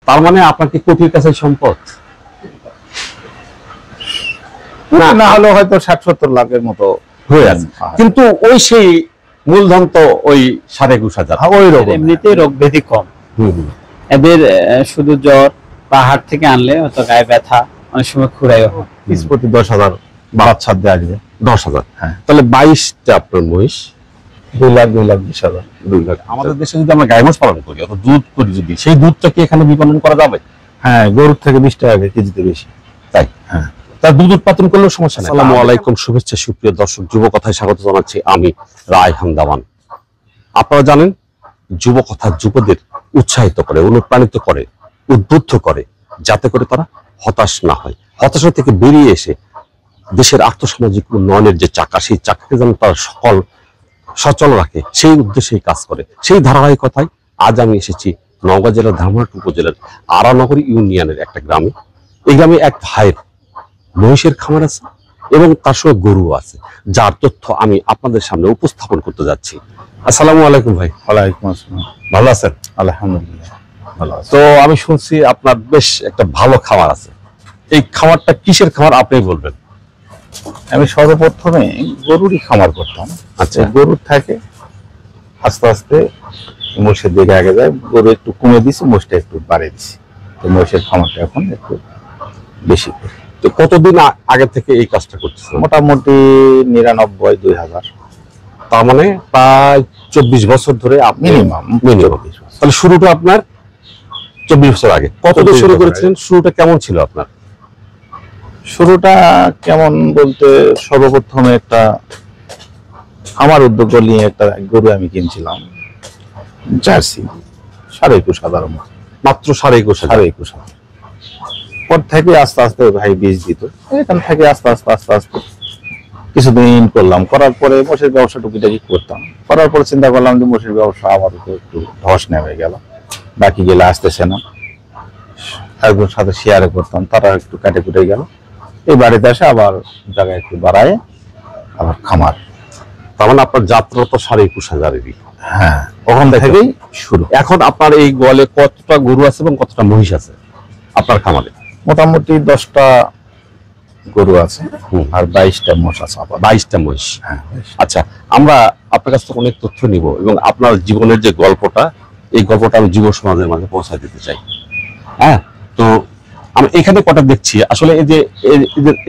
তার মানে আপনার কি কোটির কাছে সম্পদ? না হলে হয়তো 60-70 লাখের মতো হয়ে আছে, কিন্তু ওই সেই মূলধন তো ওই 20,500 ওই রকম। এমনিতেই রোগ ব্যাধি কম, এদের শুধু জ্বর পাহাড় থেকে আনলে হয়তো গায়ে ব্যথা, অনেক সময় খুরাইও হয়। প্রতি 10,000 বাচ্চা দিয়ে আসবে। 10,000। হ্যাঁ, তাহলে 22টা আপনার মহিষ, 2,20,000। 2 লাখ। আমাদের দেশে যদি আমরা গাই মোষ পালন করি অথবা দুধ করি, যদি সেই দুধটা কি এখানে বিপণন করা যাবে? হ্যাঁ, গরুর থেকে 20 টাকা কেজিতে বেশি। তাই? হ্যাঁ, তার দুধ উৎপাদন করলেও সমস্যা নেই। আসসালামু আলাইকুম, শুভেচ্ছা সুপ্রিয় দর্শক, যুব কথায় স্বাগত জানাচ্ছি আমি রায়হান দাওয়ান। আপনারা জানেন যুব কথা যুবদের উৎসাহিত করে, অনুপ্রাণিত করে, উদ্বুদ্ধ করে, যাতে করে তারা হতাশ না হয়, হতাশা থেকে বেরিয়ে এসে দেশের আর্থসামাজিক উন্নয়নের যে চাকা, সেই চাকাকে যেন তারা সকল সচল রাখে, সেই উদ্দেশ্যেই কাজ করে। সেই ধারাবাহিকতায় আজ আমি এসেছি নওগাঁ জেলার ধামরাট উপজেলার আরানগর ইউনিয়নের একটা গ্রামে। এই গ্রামে এক ভাইয়ের মহিষের খামার আছে এবং তার সঙ্গে গরু আছে, যার তথ্য আমি আপনাদের সামনে উপস্থাপন করতে যাচ্ছি। আসসালামু আলাইকুম ভাই। ওয়ালাইকুম আসসালাম। ভালো আছেন? আলহামদুলিল্লাহ ভালো আছি। তো আমি শুনছি আপনার বেশ একটা ভালো খামার আছে। এই খামারটা কিসের খামার আপনি বলবেন? আমি সর্বপ্রথমে গরুরই খামার করতাম। আচ্ছা। গরুর থাকে আস্তে আস্তে মোষের দিকে আগে যায়, গরু একটু কমে দিছি, মোষটা একটু বাড়িয়ে দিছি। তো মোষের খামারটা এখন একটু বেশি করি। তো কতদিন আগে থেকে এই কাজটা করতেছেন? মোটামুটি 99-2000। তার মানে প্রায় 24 বছর ধরে আপনি মিনিমাম। তাহলে শুরুটা আপনার 24 বছর আগে। কতদিন 24 শুরু বছর করেছিলেন? শুরুটা কেমন ছিল আপনার? শুরুটা কেমন বলতে, সর্বপ্রথমে একটা আমার উদ্যোগ নিয়ে একটা গরু আমি কিনছিলাম, জার্সি 21,500 মতো। মাত্র 21,500। 21,500 পর থেকে আস্তে আস্তে ভাই বীজ দিত, এখান থেকে আস্তে আস্তে আস্তে আস্তে কিছুদিন করলাম। করার পরে মোষের ব্যবসা টুকিটাকি করতাম। করার পর চিন্তা করলাম যে মোষের ব্যবসা আপাতত একটু ধস নেমে গেল, বাকি গেলে আসতেছে না। একজনের সাথে শেয়ারে করতাম, তারা একটু কাটে কুটে গেল। এই বাড়িতে আসে আবার জায়গায় একটু বাড়ায় আবার খামার। তার মানে আপনার যাত্রা তো 21,500-এরই। হ্যাঁ, ওখান থেকেই শুরু। এখন আপনার এই গোয়ালে কতটা গরু আছে এবং কতটা মহিষ আছে আপনার খামারে? মোটামুটি 10টা গরু আছে আর 22টা মোষ আছে। 22টা মহিষ। হ্যাঁ। আচ্ছা, আমরা আপনার কাছ থেকে অনেক তথ্য নিব এবং আপনার জীবনের যে গল্পটা, এই গল্পটা আমি যুব সমাজের মাঝে পৌঁছায় দিতে চাই। হ্যাঁ, তো আমি এখানে কটা দেখছি, আসলে এই যে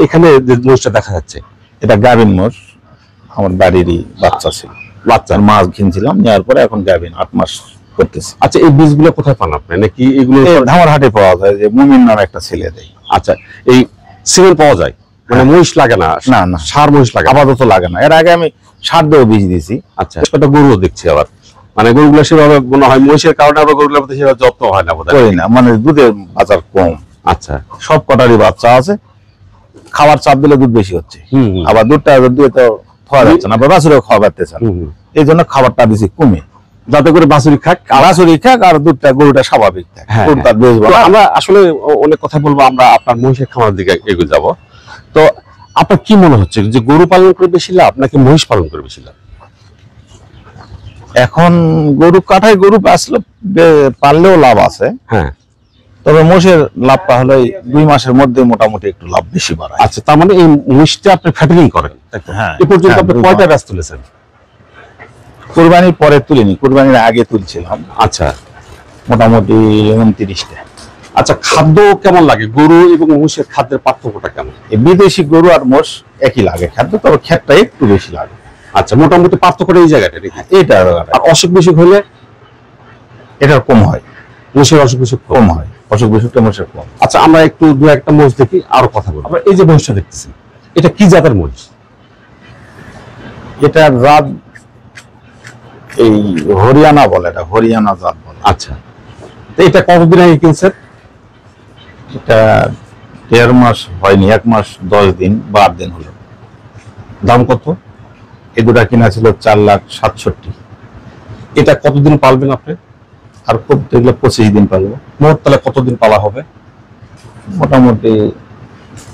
এখানে যে মহিষটা দেখা যাচ্ছে, এটা গাভিন মোষ, আমার বাড়িরই বাচ্চা ছিল। বাচ্চার মাছ কিনছিলাম, নেওয়ার পরে এখন গাভিন 8 মাস করতেছে। আচ্ছা, এই বীজগুলো কোথায় পান আপনি? নাকি এগুলো ধামার হাটে পাওয়া যায়, যে মুমিন নামে একটা ছেলে দেয়। আচ্ছা, এই সিমেন্ট পাওয়া যায়? মানে মহিষ লাগে না? না না, সার মহিষ লাগে আপাতত লাগে না। এর আগে আমি সার দিয়েও বীজ দিয়েছি। আচ্ছা, একটা গরুও দেখছি আবার, মানে গরুগুলো সেভাবে মনে হয় মহিষের কারণে আবার গরুগুলোর প্রতি সেভাবে যত্ন হয় না বোধহয়। করি না, মানে দুধের বাজার কম। আচ্ছা, সব কটারই বাচ্চা আছে, খাবার চাপ দিলে দুধ বেশি হচ্ছে। আবার দুধটা দিয়ে তো খাওয়া যাচ্ছে না, আবার বাছুরেও খাওয়া পারতেছে না। এই জন্য খাবারটা দিছি কমে, যাতে করে বাছুরি খাক, বাছুরি খাক আর দুধটা গরুটা স্বাভাবিক থাকে। গরুটা বেশ ভালো। আমরা আসলে অনেক কথা বলবো, আমরা আপনার মহিষের খামার দিকে এগিয়ে যাব। তো আপনার কি মনে হচ্ছে যে গরু পালন করে বেশি লাভ নাকি মহিষ পালন করে বেশি লাভ? এখন গরু কাঠায় গরু পাললেও লাভ আছে। হ্যাঁ, তবে মোষের লাভটা হলো 2 মাসের মধ্যে মোটামুটি একটু লাভ বেশি বাড়ায়। আচ্ছা, তার মানে এই মহিষটা আপনি ফ্যাটারিং করেন? হ্যাঁ। এ পর্যন্ত আপনি কয়টা ব্যাচ তুলেছেন? কুরবানির পরে তুলিনি, কুরবানির আগে তুলছিলাম। আচ্ছা, মোটামুটি 29টা। আচ্ছা, খাদ্য কেমন লাগে? গরু এবং মহিষের খাদ্যের পার্থক্যটা কেমন? এই বিদেশি গরু আর মোষ একই লাগে খাদ্য, তবে খেতটা একটু বেশি লাগে। আচ্ছা, মোটামুটি পার্থক্যটা এই জায়গাটা নাকি? এটা আর অসুখ বিসুখ হলে এটার কম হয়, মহিষের অসুখ বিসুখ কম হয়। অসুখ বিসুখটা মোষের কম। আচ্ছা, আমরা একটু দু একটা মহিষ দেখি, আরো কথা বলবো। আমরা এই যে মহিষটা দেখতেছি, এটা কি জাতের মহিষ? এটা জাত এই হরিয়ানা বলে, এটা হরিয়ানা জাত বলে। আচ্ছা, তো এটা কতদিন আগে কিনছেন? এটা 1.5 মাস হয়নি, 1 মাস 10 দিন 12 দিন হলো। দাম কত? এই দুটা কিনা ছিল 4,67,000। এটা কতদিন পালবেন আপনি? আর খুব দেখলে 25 দিন পালবো। মোট তাহলে কতদিন পালা হবে? মোটামুটি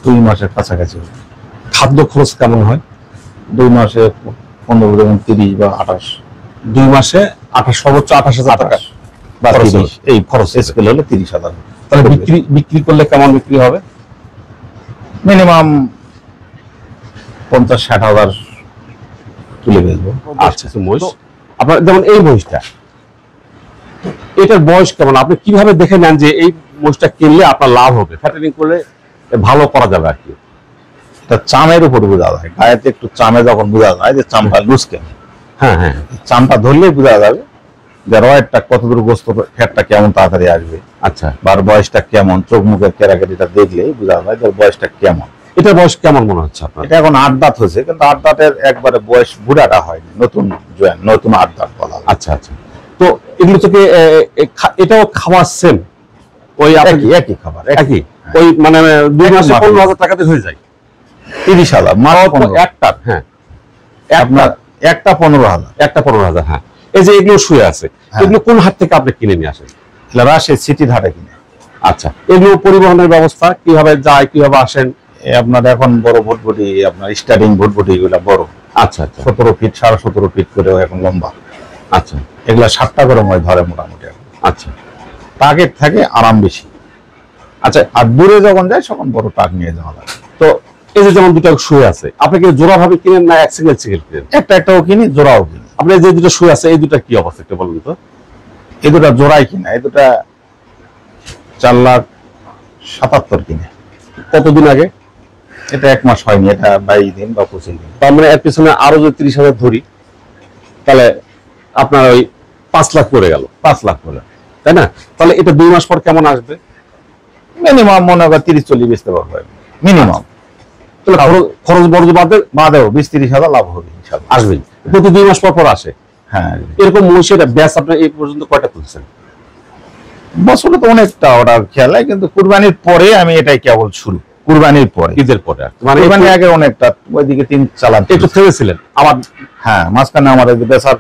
2 মাসের কাছাকাছি হবে। খাদ্য খরচ কেমন হয়? 2 মাসে 15 এবং 30 বা 28। 2 মাসে 28, সর্বোচ্চ 28,000 টাকা বা খরচ 30, হবে। এই খরচ স্কেল হলে 30,000। তাহলে বিক্রি করলে কেমন বিক্রি হবে? মিনিমাম 50-60 হাজার তুলে বেচবো। আচ্ছা, মহিষ আপনার যেমন এই মহিষটা, এটার বয়স কেমন? আপনি কিভাবে দেখে নেন যে এই মহিষটা কিনলে আপনার লাভ হবে, ফ্যাটেনিং করলে ভালো করা যাবে আর কি? এটা চামের উপর বোঝা যায়, গায়েতে একটু চামে যখন বোঝা যায় যে চামটা লুজ কেন, হ্যাঁ হ্যাঁ, চামটা ধরলেই বোঝা যাবে যে রয়েরটা কতদূর গোস্ত, ফ্যাটটা কেমন তাড়াতাড়ি আসবে, আচ্ছা, বা বয়সটা কেমন, চোখ মুখের কেরাকেটিটা দেখলেই বোঝা যায় যে বয়সটা কেমন। এটার বয়স কেমন মনে হচ্ছে আপনার? এটা এখন 8 দাঁত হয়েছে, কিন্তু 8 দাঁতের একবারে বয়স বুড়াটা হয়নি, নতুন জয়েন, নতুন 8 দাঁত বলা হয়। আচ্ছা আচ্ছা, তো এগুলো থেকে এটাও খাওয়া সেম ওই একই খাবার, একই ওই মানে 2 মাসে 15,000 টাকাতে হয়ে যায়? 30,000 মাত্র একটা, হ্যাঁ আপনার একটা 15,000। একটা 15,000, হ্যাঁ। এই যে এগুলো শুয়ে আছে, এগুলো কোন হাট থেকে আপনি কিনে নিয়ে আসেন? রাজশাহী সিটির হাটে কিনে। আচ্ছা, এগুলো পরিবহনের ব্যবস্থা কিভাবে যায়, কিভাবে আসেন? আপনার এখন বড় ভুটভুটি, আপনার স্টার্টিং ভুটভুটি গুলা বড়, আচ্ছা আচ্ছা, 17 ফিট 17.5 ফিট করে এখন লম্বা। আচ্ছা, এগুলা 7টা করে মই ধরে মোটামুটি। আচ্ছা, টাকের থাকে আরাম বেশি। আচ্ছা, আর দূরে যখন যায় তখন বড় টাক নিয়ে যাওয়া লাগে। তো এই যে যেমন দুটো শুয়ে আছে, আপনি কি জোড়া ভাবে কিনেন না এক সিঙ্গেল কিনেন? একটাও কিনি, জোড়াও কিনি। আপনি যে দুটো শুয়ে আছে এই দুটা কি অবস্থা একটু বলুন তো? এই দুটা জোড়াই কিনা, এই দুটা 4,77,000 কিনে। কতদিন আগে? এটা 1 মাস হয়নি, এটা 22 দিন বা 25 দিন। তার মানে এর পিছনে আরো যদি 30,000 ধরি, তাহলে আপনার ওই 5 লাখ পড়ে গেল, 5 লাখ করে, তাই না? তাহলে এটা 2 মাস পর কেমন আসবে? মিনিমাম মনে হয় 30-40 বেচতে পারবো মিনিমাম। তাহলে খরচ বর্জ্য বাদেও 20-30 হাজার লাভ হবে ইনশাআল্লাহ। আসবে প্রতি 2 মাস পর পর আসে। হ্যাঁ, এরকম মহিষের ব্যাস আপনি এই পর্যন্ত কয়টা তুলছেন? বছরে তো অনেকটা অর্ডার খেয়াল হয়, কিন্তু কুরবানির পরে আমি এটাই কেবল শুরু। কুরবানির পরে, ঈদের পরে আর কি। মানে কুরবানির আগে অনেকটা ওইদিকে 3 চালান একটু থেমেছিলেন আবার? হ্যাঁ, মাঝখানে আমার এই যে বেচার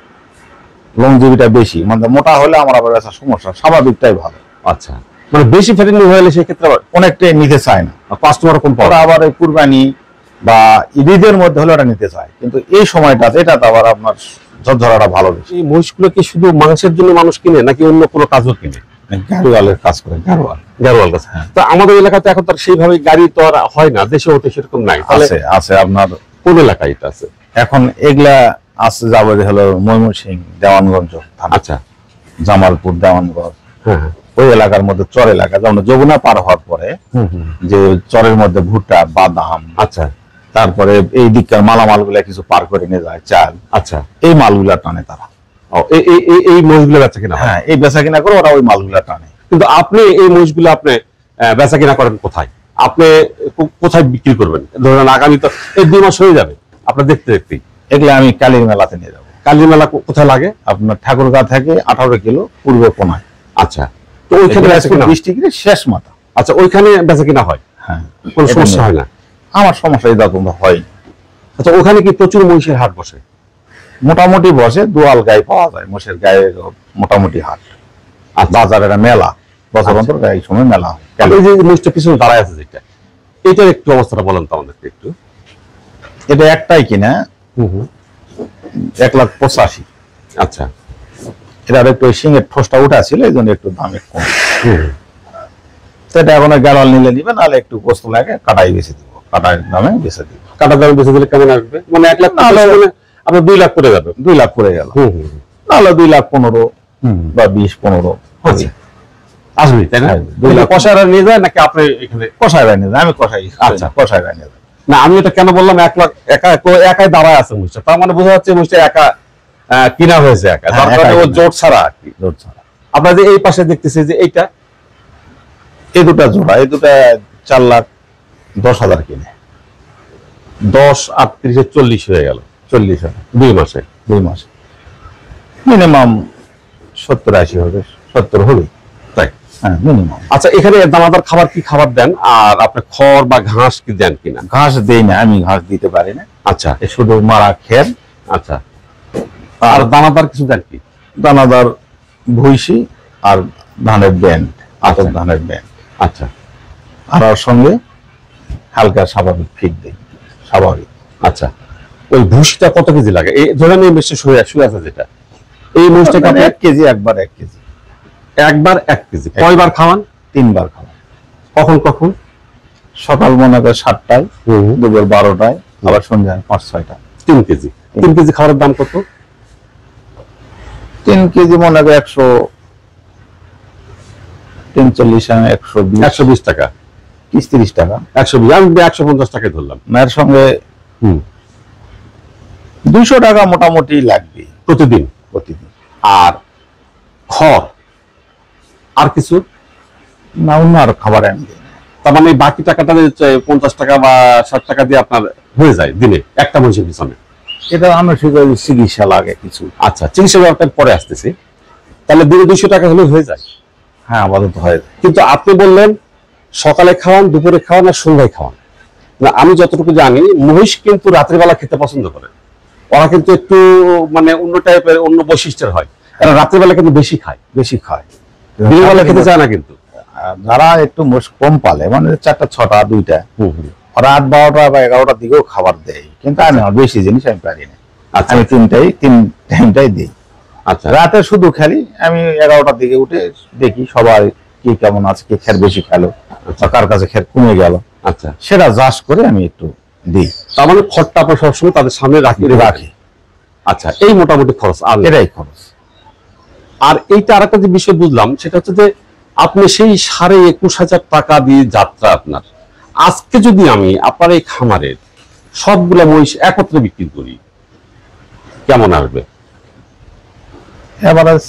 লংজিভিটা বেশি, মানে মোটা হলে আমার আবার বেচার সমস্যা, স্বাভাবিকটাই ভালো। আচ্ছা, মানে বেশি ফ্যাটেনিং হয়ে গেলে সেক্ষেত্রে আবার অনেকটাই নিতে চায় না কাস্টমার কম পাওয়া ওরা, আবার এই কুরবানি বা ঈদের মধ্যে হলে ওটা নিতে চায়, কিন্তু এই সময়টা এটা তো আবার আপনার ঝরঝরাটা ভালো বেশি। এই মহিষগুলো কি শুধু মাংসের জন্য মানুষ কিনে নাকি অন্য কোনো কাজও কিনে? গাড়োয়ালের কাজ করে, গাড়োয়াল। গাড়োয়াল কাজ। তো আমাদের এলাকাতে এখন তার সেইভাবে গাড়ি তো আর হয় না, দেশে হতে সেরকম নাই। তাহলে আছে আছে আপনার কোন এলাকায় এটা আছে? এখন এগুলা আছে যাবে হলো ময়মনসিংহ, দেওয়ানগঞ্জ থানা, আচ্ছা, জামালপুর, দেওয়ানগঞ্জ, হ্যাঁ হ্যাঁ, ওই এলাকার মধ্যে চর এলাকা, যেমন যমুনা পার হওয়ার পরে যে চরের মধ্যে ভুট্টা, বাদাম, আচ্ছা তারপরে এই দিককার মালামাল গুলা কিছু পার করে নিয়ে যায়, চাল, আচ্ছা, এই মালগুলা টানে তারা। ও এই মহিষগুলো বেচা কিনা হয়? হ্যাঁ, এই বেচা কিনা করে ওরা ওই মালগুলা টানে। কিন্তু আপনি এই মহিষগুলো আপনি বেচা কিনা করেন কোথায়? আপনি কোথায় বিক্রি করবেন? ধরেন আগামী তো এই 2 মাস হয়ে যাবে আপনার দেখতে দেখতেই। এগুলা আমি কালীর মেলাতে নিয়ে যাবো। কালী মেলা কোথায় লাগে? আপনার ঠাকুরগাঁ থেকে 18 কিলো পূর্ব কোনায়। আচ্ছা, তো ওইখানে বেচা কিনা হয়? ডিস্ট্রিক্টের শেষ মাথা। আচ্ছা, ওইখানে বেচা কিনা হয়, হ্যাঁ, কোনো সমস্যা হয় না? আমার সমস্যা এরকম হয়। আচ্ছা, ওখানে কি প্রচুর মহিষের হাট বসে? মোটামুটি বসে, দোয়াল গায়ে পাওয়া যায়, মোষের গায়ে মোটামুটি হাট। আর বাজারের মেলা বছর অন্তর এই সময় মেলা হয়। এই যে মহিষটা পিছনে দাঁড়ায় আছে যেটা, এটার একটু অবস্থাটা বলেন তো আমাদেরকে একটু। এটা একটাই কিনা 1,85,000। আচ্ছা, এটার একটু সিংহের ঠোসটা উঠা ছিল, এই জন্য একটু দাম একটু কম। সেটা এখন গাড়াল নিলে নিবে, নাহলে একটু কষ্ট লাগে কাটাই বেশি দিব, কাটার দামে বেশি দিব। কাটা দামে বেশি দিলে কেমন আসবে? মানে 1 লাখ, নাহলে আপনার 2 লাখ করে যাবে। 2 লাখ করে গেল, নাহলে 2,15,000 বা 20-15 আচ্ছা, আসবে তাই না? 2 লাখ কষায়রা নিয়ে যায় নাকি আপনি এখানে? কষায় রায় নিয়ে যায়, আমি কষাই। আচ্ছা, কষায় রায় নিয়ে যায়। না, আমি এটা কেন বললাম 1 লাখ একাই দাঁড়ায় আছে মহিষটা, তার মানে বোঝা যাচ্ছে মহিষটা একা কিনা হয়েছে একা, হ্যাঁ, তার কারণে ও একাই জোট ছাড়া আর কি। জোর ছাড়া। আপনার যে এই পাশে দেখতেছি যে এইটা, এই দুটা জোড়া, এই দুটা 4,10,000 কিনে। 10 আর 30 40 হয়ে গেল 40,000 2 মাসে। 2 মাসে মিনিমাম 70-80 হবে, 70 হবে, তাই? হ্যাঁ, মিনিমাম। আচ্ছা, এখানে দানাদার খাবার কি খাবার দেন, আর আপনি খড় বা ঘাস কি দেন কিনা? ঘাস দেই না, আমি ঘাস দিতে পারি না। আচ্ছা, এ শুধু মারা খের, আচ্ছা, আর দানাদার কিছু দেন কি? দানাদার ভুইসি আর ধানের ব্যান্ড, আতপ ধানের ব্যান্ড। আচ্ছা, আর ওর সঙ্গে হালকা স্বাভাবিক ফিট দেই, স্বাভাবিক। আচ্ছা, ওই ভুসিটা কত কেজি লাগে? এই ধরেন এই মেশে শুয়ে আছে যেটা, এই মহিষটাকে আপনি 1 কেজি, একবার 1 কেজি। একবার 1 কেজি কয়বার খাওয়ান? 3 বার খাওয়া। কখন কখন? সকাল মনে করে 7টায়, দুপুর 12টায়, আবার সন্ধ্যা 5-6টা। 3 কেজি। 3 কেজি খাবারের দাম কত? 3 কেজি মনে করে 143, 120, 120 টাকা, 30 টাকা। 120, আমি 150 টাকায় ধরলাম। এর সঙ্গে 200 টাকা মোটামুটি লাগবে প্রতিদিন। প্রতিদিন। আর খড় আর কিছু না, অন্য আর খাবার আনি দেয় না। তার মানে বাকি টাকাটা 50 টাকা বা 60 টাকা দিয়ে আপনার হয়ে যায় দিনে একটা মহিষের পিছনে। এটা আনুষঙ্গিক চিকিৎসা লাগে কিছু। আচ্ছা, চিকিৎসা ব্যাপারটা পরে আসতেছি। তাহলে দিনে 200 টাকা হলে হয়ে যায়? হ্যাঁ, আপাতত হয়। কিন্তু আপনি বললেন সকালে খাওয়ান, দুপুরে খাওয়ান আর সন্ধ্যায় খাওয়ান। না, আমি যতটুকু জানি মহিষ কিন্তু রাত্রিবেলা খেতে পছন্দ করে। ওরা কিন্তু একটু মানে অন্য টাইপের, অন্য বৈশিষ্ট্যের হয়। এরা রাত্রিবেলা কিন্তু বেশি খায়। দিনের বেলা খেতে চায় না কিন্তু। যারা একটু মোষ কম পালে, মানে 4টা, 6টা, 2টা, রাত 12টা বা 11টার দিকেও খাবার দেয়, কিন্তু আমি বেশি জিনিস আমি পারি না। আচ্ছা, আমি 3 টাইমটাই দিই। আচ্ছা, রাতে শুধু খেলি আমি 11টার দিকে উঠে দেখি সবাই কি কেমন আছে, কি খের বেশি খেলো, কার কাছে খের কমে গেল, আচ্ছা, সেটা চাষ করে আমি একটু দিই। তার মানে খড়টা আপনার সবসময় তাদের সামনে রাখি। আচ্ছা, এই মোটামুটি খরচ। আর এটাই খরচ। আর এইটা আরেকটা যে বিষয় বুঝলাম, সেটা হচ্ছে যে আপনি সেই 21,500 টাকা দিয়ে যাত্রা আপনার। আজকে যদি আমি আপনার এই খামারের সবগুলা মহিষ একত্রে বিক্রি করি, কেমন আসবে? এভারেজ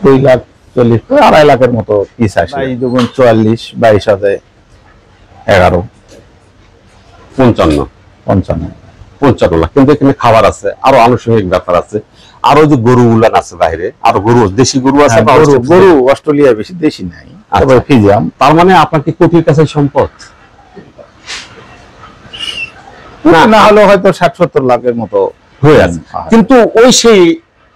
2,40,000, 2.5 লাখের মতো পিস আসে। 44, 22, 11, 55, 55। 55 লাখ। কিন্তু এখানে খাবার আছে, আরো আনুষঙ্গিক ব্যাপার আছে, আরো যে গরু উলান আছে বাইরে, আরো গরু, দেশি গরু আছে। গরু অস্ট্রেলিয়া বেশি, দেশি নাই, তবে ফিজিয়াম। তার মানে আপনার কি কোটির কাছে সম্পদ? না হলে হয়তো 60-70 লাখের মতো হয়ে আছে, কিন্তু ওই সেই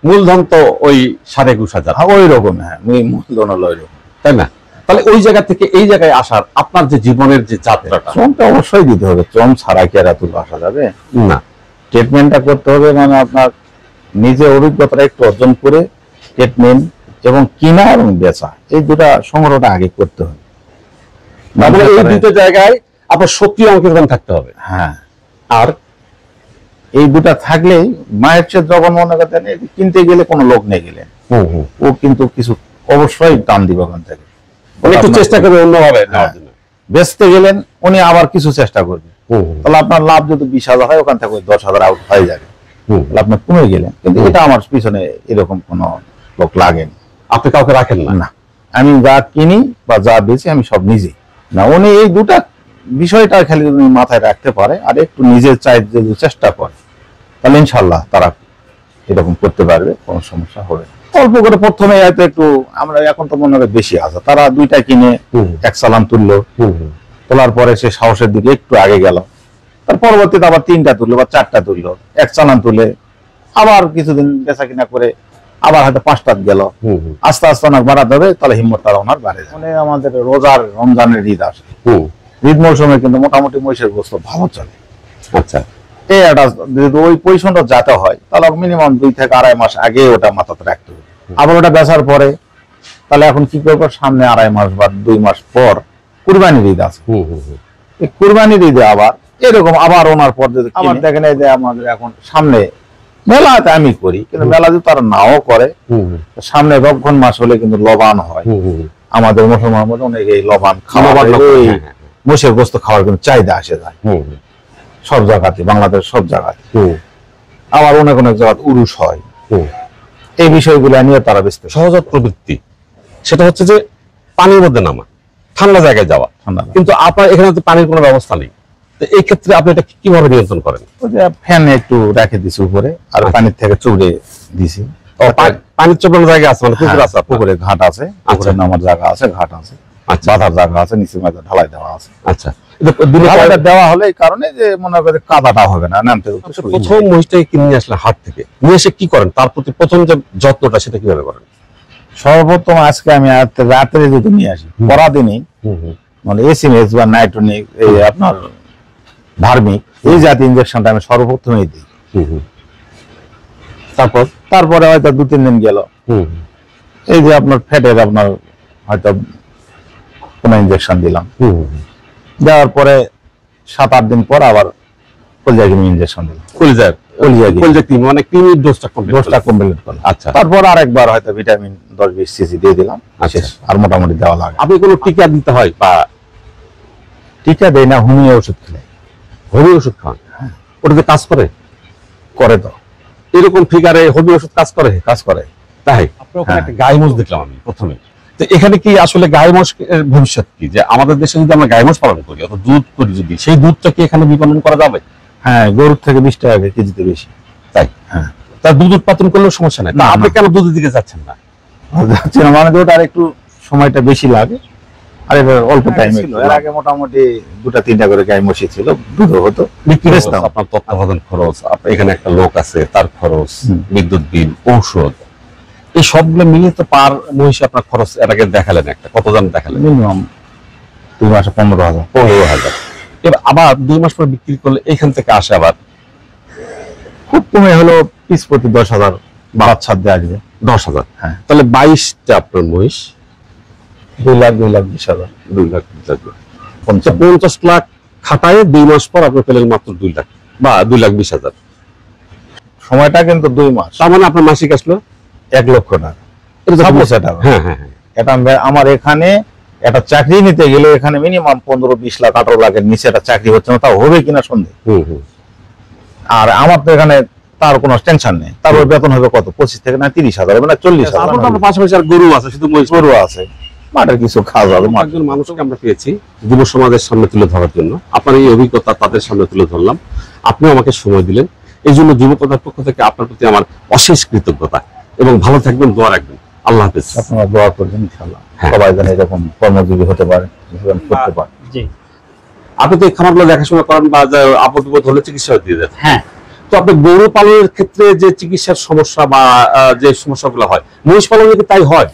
মূলধন তো ওই 21,500। ওই রকম। হ্যাঁ, মূলধন হলো ওই রকম, তাই না? তাহলে ওই জায়গা থেকে এই জায়গায় আসার আপনার যে জীবনের যে যাত্রাটা, শ্রমটা অবশ্যই দিতে হবে। শ্রম ছাড়া কি আর এত আসা যাবে? না, ট্রিটমেন্টটা করতে হবে, মানে আপনার নিজে অভিজ্ঞতাটা একটু অর্জন করে ট্রিটমেন্ট এবং কিনা এবং বেচা, এই দুটা সংগ্রহটা আগে করতে হবে। তাহলে এই দুটো জায়গায় আপনার সক্রিয় অংশগ্রহণ থাকতে হবে। হ্যাঁ, আর এই দুটা থাকলেই মায়ের চেয়ে যখন মনে করতেন কিনতে গেলে কোনো লোক নেই গেলেন, ও কিন্তু কিছু অবশ্যই টান দিবে ওখান থেকে, একটু চেষ্টা করবে অন্যভাবে নেওয়ার জন্য। বেচতে গেলেন উনি আবার কিছু চেষ্টা করবে, তাহলে আপনার লাভ যদি 20,000 হয়, ওখান থেকে 10,000 আউট হয়ে যাবে, তাহলে আপনার কমে গেলেন। কিন্তু এটা আমার পিছনে এরকম কোনো লোক লাগেনি। আপনি কাউকে রাখেন না? না, আমি যা কিনি বা যা বেচি আমি সব নিজেই। না, উনি এই দুটা বিষয়টা খালি যদি মাথায় রাখতে পারে আর একটু নিজের চাইতে যদি চেষ্টা করে, তাহলে ইনশাল্লাহ তারা এরকম করতে পারবে, কোনো সমস্যা হবে না। অল্প করে প্রথমে হয়তো একটু, আমরা এখন তো মনে হয় বেশি আছে, তারা 2টা কিনে 1 চালান তুললো, তোলার পরে সে সাহসের দিকে একটু আগে গেল, তার পরবর্তীতে আবার 3টা তুললো বা 4টা তুললো, 1 চালান তুলে আবার কিছুদিন বেচা কিনা করে আবার হয়তো 5টা গেল। আস্তে আস্তে অনেক বাড়াতে হবে, তাহলে হিম্মতটা ওনার বাড়ে যায়। আমাদের রমজানের ঈদ আসে, ঈদ মৌসুমে কিন্তু মোটামুটি মহিষের গোস্ত ভালো চলে। আচ্ছা, ওই পজিশনটা যাতে হয়, তাহলে মিনিমাম 2 থেকে 2.5 মাস আগে ওটা মাথাতে রাখতে হবে। আবার ওটা বেচার পরে তাহলে এখন কি করবো, সামনে 2.5 মাস বা 2 মাস পর কুরবানির ঈদ আছে। এই কুরবানির ঈদে আবার এরকম আবার ওনার পর যদি আবার দেখেন, এই যে আমাদের এখন সামনে মেলাতে আমি করি, কিন্তু মেলা যদি তারা নাও করে, সামনে রমজান মাস হলে কিন্তু লবান হয়। আমাদের মুসলমান মধ্যে অনেক এই লবান খাওয়া, মোষের গোস্ত খাওয়ার কিন্তু চাহিদা আসে যায় সব জায়গাতে, বাংলাদেশ সব জায়গায়। আবার অনেক অনেক জায়গায় উরুস হয়। এই বিষয়গুলো নিয়ে তারা ব্যস্ত। সহজাত প্রবৃত্তি সেটা হচ্ছে যে পানির মধ্যে নামা, ঠান্ডা জায়গায় যাওয়া, কিন্তু আপনার এখানে তো পানির কোনো ব্যবস্থা নেই। তো এই ক্ষেত্রে আপনি এটা কিভাবে নিয়ন্ত্রণ করেন? ওই যে ফ্যান একটু রেখে দিছি উপরে, আর পানির থেকে চুড়ে দিছি। পানির চোপানোর জায়গা আছে, মানে পুকুর আছে? পুকুরে ঘাট আছে, পুকুরে নামার জায়গা আছে, ঘাট আছে, বাঁধার জায়গা আছে, নিচে মাঝে ঢালাই দেওয়া আছে। আচ্ছা, দেওয়া হলে এই কারণে যে মনে করে কাদাটা হবে না, নামতে। প্রথম মহিষটাকে কিনে নিয়ে আসলে হাট থেকে নিয়ে এসে কি করেন, তার প্রতি প্রথম যে যত্নটা সেটা কিভাবে করেন? সর্বপ্রথম আজকে আমি রাত্রে যদি নিয়ে আসি, পরাদিনই মানে এসিমেস বা নাইট্রোনিক, এই আপনার ভার্মিক, এই জাতীয় ইনজেকশনটা আমি সর্বপ্রথমেই দিই। তারপরে হয়তো 2-3 দিন গেল, এই যে আপনার ফ্যাটের আপনার হয়তো কোনো ইনজেকশন দিলাম, দেওয়ার পরে 7-8 দিন পর আবার কলিজা কিমি ইনজেকশন দিলাম। কলিজা কলিজা মানে ক্রিমির ডোজটা কমপ্লিট করলাম। আচ্ছা, তারপর আরেকবার হয়তো ভিটামিন 10-20 সিসি দিয়ে দিলাম। শেষ। আর মোটামুটি দেওয়া লাগে। আপনি কোনো টিকা দিতে হয় বা টিকা দেয় না, হোমিও ওষুধ খেলে। হোমিও ওষুধ খান? ওটাতে কাজ করে? করে তো। এরকম ফিগারে হোমিও ওষুধ কাজ করে? কাজ করে। তাই আপনার ওখানে একটা গাই মোষ দেখলাম আমি প্রথমে। তো এখানে কি আসলে গাই মোষ ভবিষ্যৎ কি, যে আমাদের দেশে যদি আমরা গাই মোষ পালন করি অত দুধ করি, যদি সেই দুধটা কি এখানে বিপণন করা যাবে? হ্যাঁ, গরুর থেকে 20 টাকা কেজিতে বেশি। তাই? হ্যাঁ। তার দুধ উৎপাদন করলেও সমস্যা নাই। তা আপনি কেন দুধের দিকে যাচ্ছেন না? যাচ্ছে না মানে ওটা আর একটু সময়টা বেশি লাগে, আর এটা অল্প টাইমে ছিল। এর আগে মোটামুটি 2-3টা করে গাই মশি ছিল, দুধও হতো, বিক্রি করতাম। আপনার তত্ত্বাবধান খরচ, এখানে একটা লোক আছে তার খরচ, বিদ্যুৎ বিল, ঔষধ, এই সবগুলো মিলিয়ে তো পার মহিষে আপনার খরচ এর আগে দেখালেন, একটা কত দাম দেখালেন? মিনিমাম 2 মাসে 15,000। 15,000। এবার আবার 2 মাস পর বিক্রি করলে এখান থেকে আসে আবার খুব কমে হলো পিস প্রতি 10,000 বাচ্চা দিয়ে আসবে। 10,000। হ্যাঁ। তাহলে 22টা আপনার মহিষ, 2,20,000। 2 লাখ 50 লাখ খাটায় 2 মাস পর আপনি পেলেন মাত্র 2 লাখ বা 2,20,000। সময়টা কিন্তু 2 মাস। তার মানে আপনার মাসিক আসলো 1 লক্ষ টাকা। এটা তো Suppose এটা। হ্যাঁ হ্যাঁ হ্যাঁ। এটা আমার এখানে একটা চাকরি নিতে গেলে এখানে মিনিমাম 15-20 লাখ 18 লাখের নিচে একটা চাকরি হচ্ছে না, তাও হবে কিনা সন্দেহ। আর আমার তো এখানে তার কোনো টেনশন নেই। তার বেতন হবে কত? 25 থেকে না 30,000 হবে না 40,000। আপনার পাশাপাশি আর গরু আছে, শুধু মহিষ গরু আছে, মাঠের কিছু খাওয়া যাবে। একজন মানুষকে আমরা পেয়েছি যুব সমাজের সামনে তুলে ধরার জন্য। আপনার এই অভিজ্ঞতা তাদের সামনে তুলে ধরলাম, আপনি আমাকে সময় দিলেন, এই জন্য যুবকতার পক্ষ থেকে আপনার প্রতি আমার অশেষ কৃতজ্ঞতা। এবং ভালো থাকবেন, দোয়া রাখবেন। আল্লাহ হাফেজ। আপনারা দোয়া করবেন ইনশাআল্লাহ হ্যাঁ। সবাই যেন এরকম কর্মজীবী হতে পারে, জীবন করতে পারে। জি। আপনি তো এই খামারগুলো দেখাশোনা করেন বা আপদ বিপদ হলে চিকিৎসা দিয়ে দেন। হ্যাঁ। তো আপনি গরু পালনের ক্ষেত্রে যে চিকিৎসার সমস্যা বা যে সমস্যাগুলো হয়, মহিষ পালনে কি তাই হয়?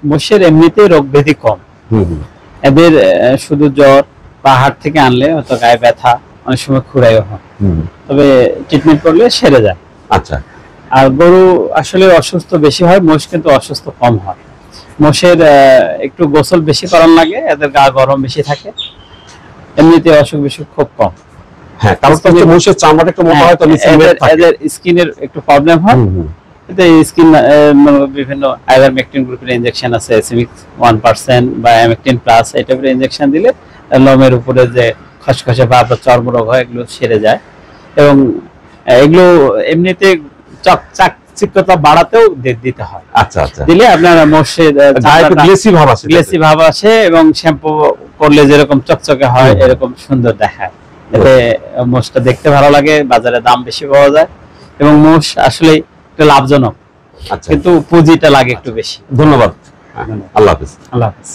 মোষের এমনিতে রোগ ব্যাধি কম। এদের শুধু জ্বর বা হাট থেকে আনলে হয়তো গায়ে ব্যথা, অনেক সময় খুরাইও হয়, তবে ট্রিটমেন্ট করলে সেরে যায়। আচ্ছা। আর গরু আসলে অসুস্থ বেশি হয়, মোষ কিন্তু অসুস্থ কম হয়। মোষের একটু গোসল বেশি করার লাগে, এদের গা গরম বেশি থাকে, এমনিতে অসুখ বিসুখ খুব কম। হ্যাঁ, কারণ তো মহিষের চামড়াটা একটু মোটা হয়, তো এদের স্কিনের একটু প্রবলেম হয়। এতে স্কিন বিভিন্ন আইভারমেকটিন গ্রুপের ইনজেকশন আছে, সিমিক্স 1% বা অ্যামেকটিন প্লাস, এই টাইপের ইনজেকশন দিলে লোমের উপরে যে খসখসে বা চর্মরোগ হয় এগুলো সেরে যায়। এবং এগুলো এমনিতে চাকচিক্যতা বাড়াতেও দিতে হয়। আচ্ছা আচ্ছা। দিলে আপনার মোষের গ্লেসি ভাব আসে, গ্লেসি ভাব আসে, এবং শ্যাম্পু করলে যেরকম চকচকে হয় এরকম সুন্দর দেখায়। এতে মোষটা দেখতে ভালো লাগে, বাজারে দাম বেশি পাওয়া যায়, এবং মোষ আসলে একটু লাভজনক। আচ্ছা। কিন্তু পুঁজিটা লাগে একটু বেশি। ধন্যবাদ। আল্লাহ হাফেজ। আল্লাহ হাফেজ।